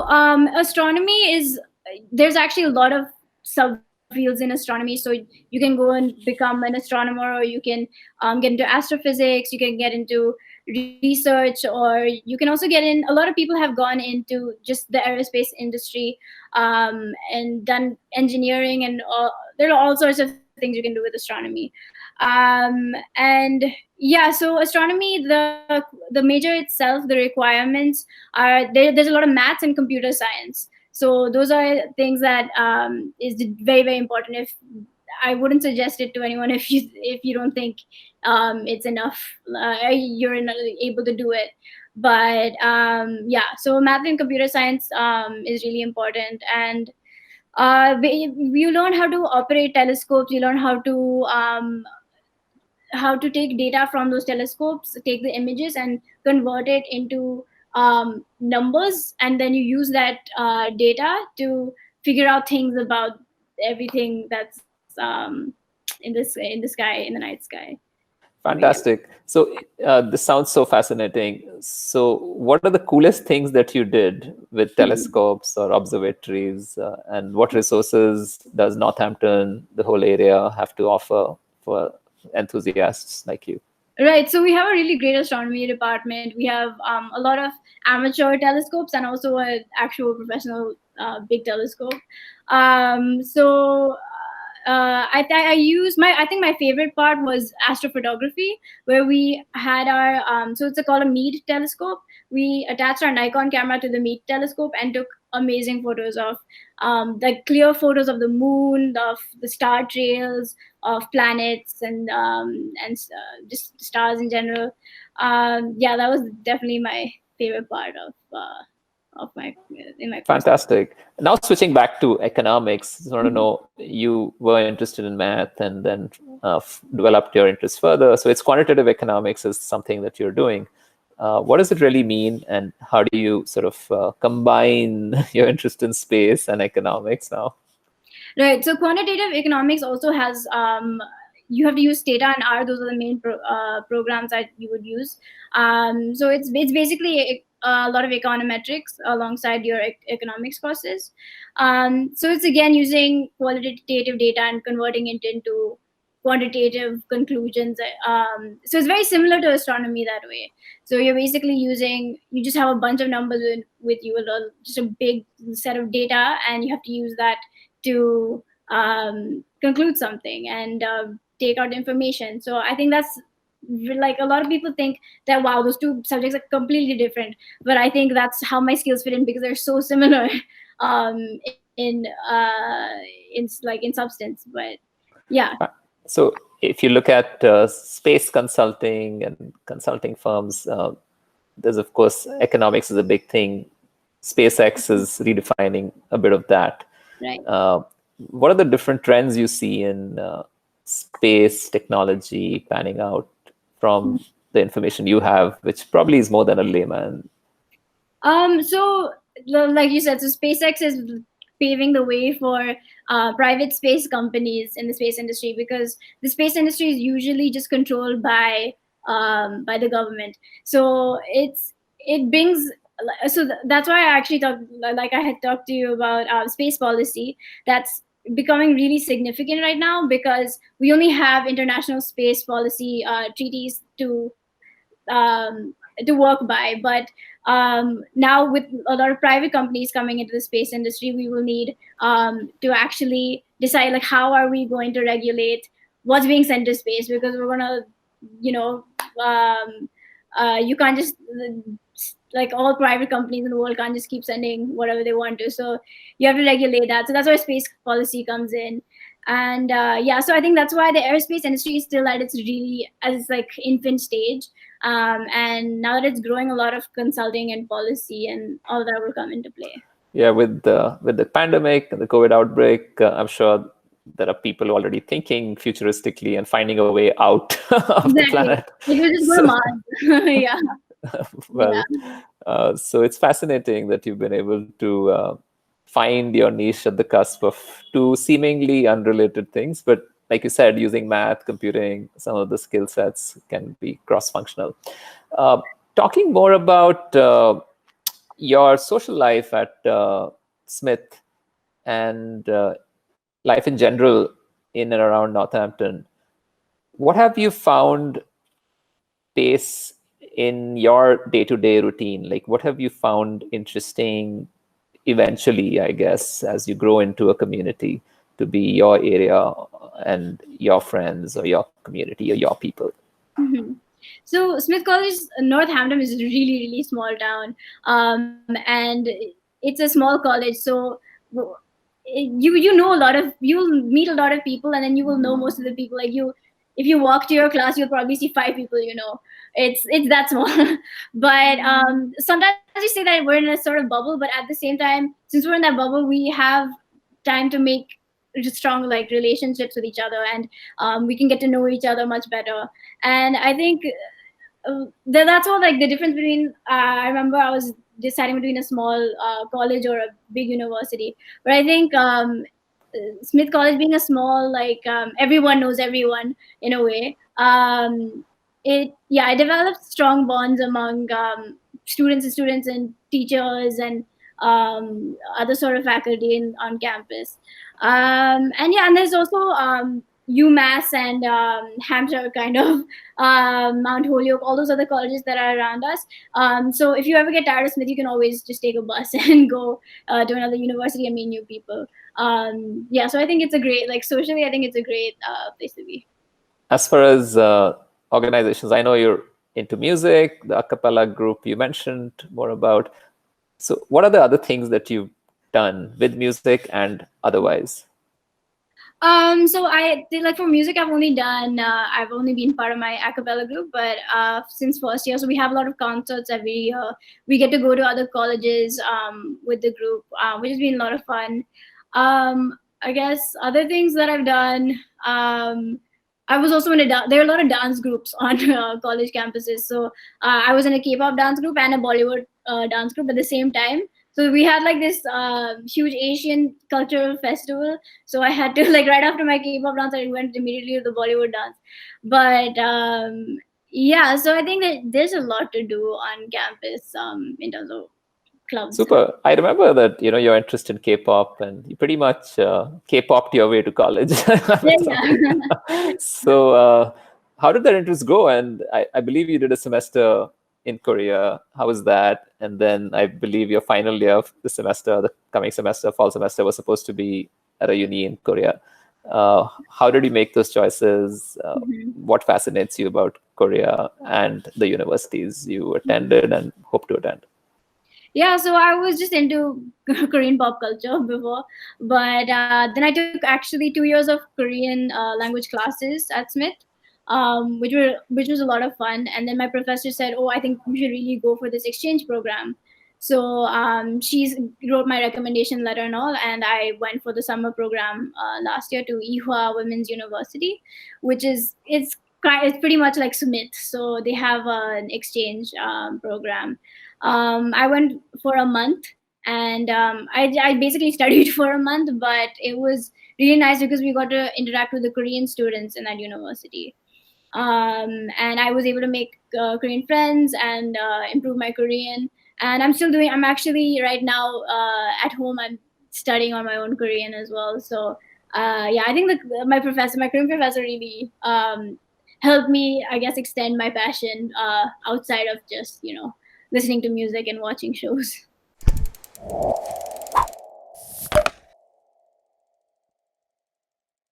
astronomy there's actually a lot of subfields in astronomy. So you can go and become an astronomer, or you can get into astrophysics, you can get into research, or you can also get in. A lot of people have gone into just the aerospace industry and done engineering, and there are all sorts of things you can do with astronomy. And yeah, so astronomy, the major itself, the requirements are there's a lot of maths and computer science. So those are things that is very, very important. If I wouldn't suggest it to anyone if you don't think it's enough, you're able to do it. But yeah, so math and computer science is really important. And you learn how to operate telescopes, you learn how to take data from those telescopes, take the images and convert it into numbers, and then you use that data to figure out things about everything that's in the sky, in the night sky. Fantastic. So this sounds so fascinating. So what are the coolest things that you did with telescopes or observatories, and what resources does Northampton, the whole area, have to offer for enthusiasts like you? Right. So we have a really great astronomy department. We have a lot of amateur telescopes and also an actual professional big telescope. I think my favorite part was astrophotography, where we had our so it's called a Meade telescope. We attached our Nikon camera to the Meade telescope and took amazing photos of the clear photos of the moon, of the star trails, of planets, and just stars in general. Yeah, that was definitely my favorite part of my Fantastic. Now switching back to economics, I just want to know, you were interested in math and then developed your interest further. So it's quantitative economics is something that you're doing. What does it really mean, and how do you sort of combine your interest in space and economics now? Right. So quantitative economics also has you have to use Stata and R. Those are the main programs that you would use. So it's basically a lot of econometrics alongside your economics courses. So it's again using qualitative data and converting it into quantitative conclusions. So it's very similar to astronomy that way. So you're basically you just have a bunch of numbers with you, just a big set of data, and you have to use that to conclude something and take out information. So I think that's like, a lot of people think that, wow, those two subjects are completely different, but I think that's how my skills fit in, because they're so similar in substance. But yeah. So if you look at space consulting and consulting firms, there's of course economics is a big thing. SpaceX is redefining a bit of that. Right. What are the different trends you see in space technology panning out from the information you have, which probably is more than a layman? So like you said, so SpaceX is paving the way for private space companies in the space industry, because the space industry is usually just controlled by the government. So it brings, so that's why I actually I had talked to you about space policy. That's becoming really significant right now, because we only have international space policy treaties to work by. But now with a lot of private companies coming into the space industry, we will need to actually decide, like, how are we going to regulate what's being sent to space, because we're gonna, you can't just, like, all private companies in the world can't just keep sending whatever they want to. So you have to regulate that. So that's where space policy comes in. And yeah, so I think that's why the aerospace industry is still at its infant stage. And now that it's growing, a lot of consulting and policy and all that will come into play. Yeah, with the pandemic and the COVID outbreak, I'm sure there are people already thinking futuristically and finding a way out of the planet. It will just go to Mars. Yeah. Well, yeah. So it's fascinating that you've been able to find your niche at the cusp of two seemingly unrelated things, but like you said, using math, computing, some of the skill sets can be cross-functional. Talking more about your social life at Smith and life in general in and around Northampton, what have you found pace in your day-to-day routine? Like, what have you found interesting eventually, I guess, as you grow into a community to be your area and your friends or your community or your people? Mm-hmm. So Smith College, Northampton is a really, really small town, and it's a small college. So w- you know a lot of, you'll meet a lot of people, and then you will know most of the people. Like you, if you walk to your class, you'll probably see five people. You know, it's that small. But sometimes you say that we're in a sort of bubble, but at the same time, since we're in that bubble, we have time to make strong like relationships with each other, and we can get to know each other much better. And I think that's all like the difference between I remember I was deciding between a small college or a big university, but I think Smith College being a small, like everyone knows everyone in a way, it developed strong bonds among students and teachers and other sort of faculty on campus. And there's also UMass and Hampshire kind of Mount Holyoke, all those other colleges that are around us. So if you ever get tired of Smith, you can always just take a bus and go to another university and meet new people. So I think it's a great, like socially, I think it's a great place to be. As far as organizations, I know you're into music, the a cappella group you mentioned more about. So what are the other things that you've done with music and otherwise? So like for music, I've only been part of my a cappella group, but since first year, so we have a lot of concerts every year. We get to go to other colleges with the group, which has been a lot of fun. I guess other things that I've done, I was also in there are a lot of dance groups on college campuses. So I was in a K-pop dance group and a Bollywood dance group at the same time. So we had like this huge Asian cultural festival. So I had to like right after my K-pop dance, I went immediately to the Bollywood dance. But so I think that there's a lot to do on campus in terms of clubs. Super. I remember that your interest in K-pop, and you pretty much K-popped your way to college. Yeah. So how did that interest grow? And I believe you did a semester in Korea. How was that? And then I believe your final year of the semester, the coming semester, fall semester, was supposed to be at a uni in Korea. How did you make those choices? What fascinates you about Korea and the universities you attended and hope to attend? Yeah, so I was just into Korean pop culture before, but then I took actually 2 years of Korean language classes at Smith, which was a lot of fun. And then my professor said, "Oh, I think you should really go for this exchange program." So she wrote my recommendation letter and all, and I went for the summer program last year to Ihwa Women's University, which is it's pretty much like Smith. So they have an exchange program. I went for a month, and I basically studied for a month, but it was really nice because we got to interact with the Korean students in that university. And I was able to make Korean friends and improve my Korean. And I'm actually right now at home, I'm studying on my own Korean as well. So I think my Korean professor really helped me, I guess, extend my passion outside of just, listening to music and watching shows.